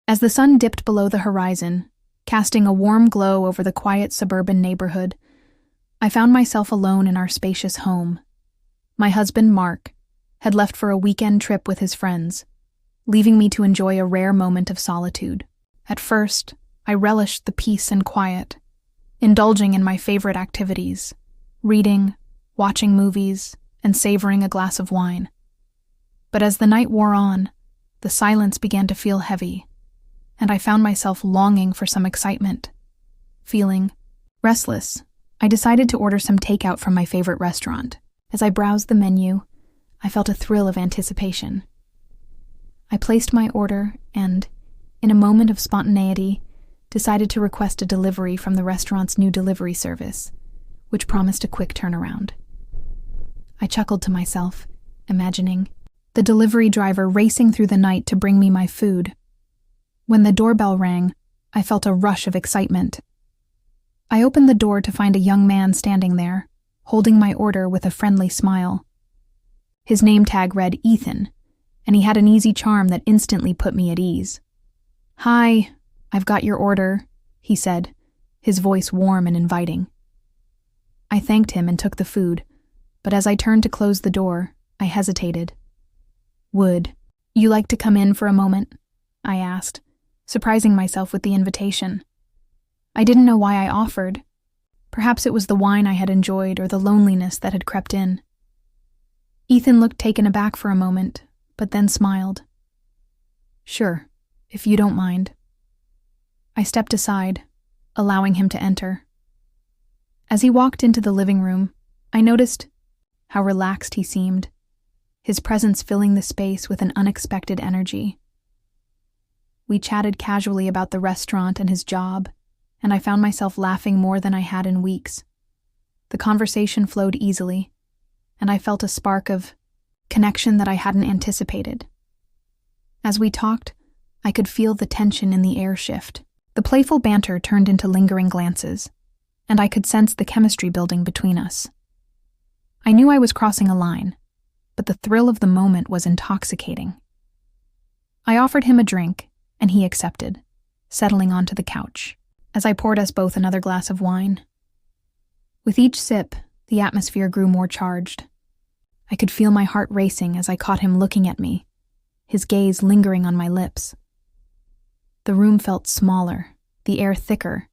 As the sun dipped below the horizon, casting a warm glow over the quiet suburban neighborhood, I found myself alone in our spacious home. My husband, Mark, had left for a weekend trip with his friends, leaving me to enjoy a rare moment of solitude. At first, I relished the peace and quiet, indulging in my favorite activities, reading, watching movies, and savoring a glass of wine. But as the night wore on, the silence began to feel heavy, and I found myself longing for some excitement. Feeling restless, I decided to order some takeout from my favorite restaurant. As I browsed the menu, I felt a thrill of anticipation. I placed my order and, in a moment of spontaneity, decided to request a delivery from the restaurant's new delivery service, which promised a quick turnaround. I chuckled to myself, imagining the delivery driver racing through the night to bring me my food. When the doorbell rang, I felt a rush of excitement. I opened the door to find a young man standing there, holding my order with a friendly smile. His name tag read Ethan, and he had an easy charm that instantly put me at ease. "Hi, I've got your order," he said, his voice warm and inviting. I thanked him and took the food, but as I turned to close the door, I hesitated. "Would you like to come in for a moment?" I asked, surprising myself with the invitation. I didn't know why I offered. Perhaps it was the wine I had enjoyed or the loneliness that had crept in. Ethan looked taken aback for a moment, but then smiled. "Sure, if you don't mind." I stepped aside, allowing him to enter. As he walked into the living room, I noticed how relaxed he seemed, his presence filling the space with an unexpected energy. We chatted casually about the restaurant and his job, and I found myself laughing more than I had in weeks. The conversation flowed easily, and I felt a spark of connection that I hadn't anticipated. As we talked, I could feel the tension in the air shift. The playful banter turned into lingering glances, and I could sense the chemistry building between us. I knew I was crossing a line, but the thrill of the moment was intoxicating. I offered him a drink, and he accepted, settling onto the couch, as I poured us both another glass of wine. With each sip, the atmosphere grew more charged. I could feel my heart racing as I caught him looking at me, his gaze lingering on my lips. The room felt smaller, the air thicker,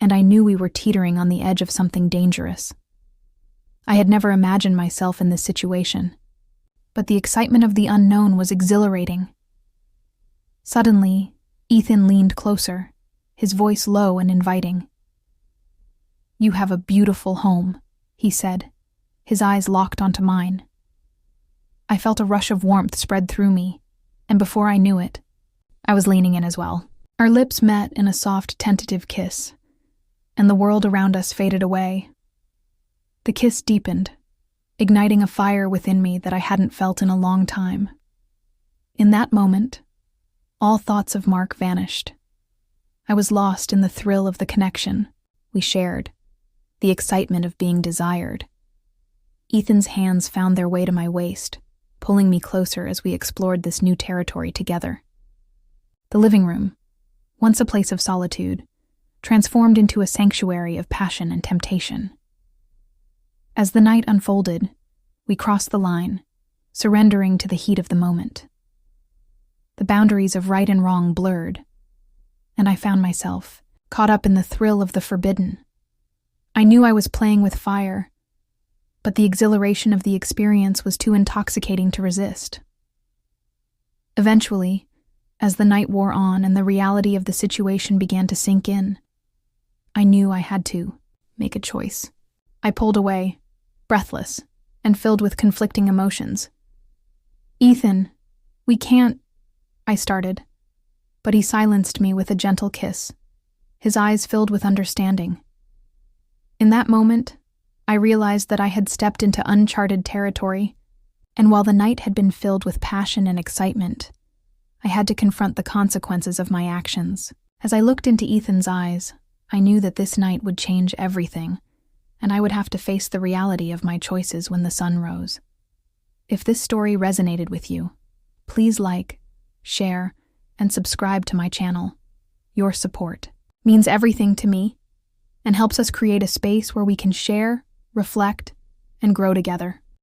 and I knew we were teetering on the edge of something dangerous. I had never imagined myself in this situation, but the excitement of the unknown was exhilarating. Suddenly, Ethan leaned closer, his voice low and inviting. "You have a beautiful home," he said, his eyes locked onto mine. I felt a rush of warmth spread through me, and before I knew it, I was leaning in as well. Our lips met in a soft, tentative kiss, and the world around us faded away. The kiss deepened, igniting a fire within me that I hadn't felt in a long time. In that moment, all thoughts of Mark vanished. I was lost in the thrill of the connection we shared, the excitement of being desired. Ethan's hands found their way to my waist, pulling me closer as we explored this new territory together. The living room, once a place of solitude, transformed into a sanctuary of passion and temptation. As the night unfolded, we crossed the line, surrendering to the heat of the moment. The boundaries of right and wrong blurred, and I found myself caught up in the thrill of the forbidden. I knew I was playing with fire, but the exhilaration of the experience was too intoxicating to resist. Eventually, as the night wore on and the reality of the situation began to sink in, I knew I had to make a choice. I pulled away, breathless, and filled with conflicting emotions. "Ethan, we can't," I started, but he silenced me with a gentle kiss, his eyes filled with understanding. In that moment, I realized that I had stepped into uncharted territory, and while the night had been filled with passion and excitement, I had to confront the consequences of my actions. As I looked into Ethan's eyes, I knew that this night would change everything, and I would have to face the reality of my choices when the sun rose. If this story resonated with you, please like, share, and subscribe to my channel. Your support means everything to me and helps us create a space where we can share, reflect, and grow together.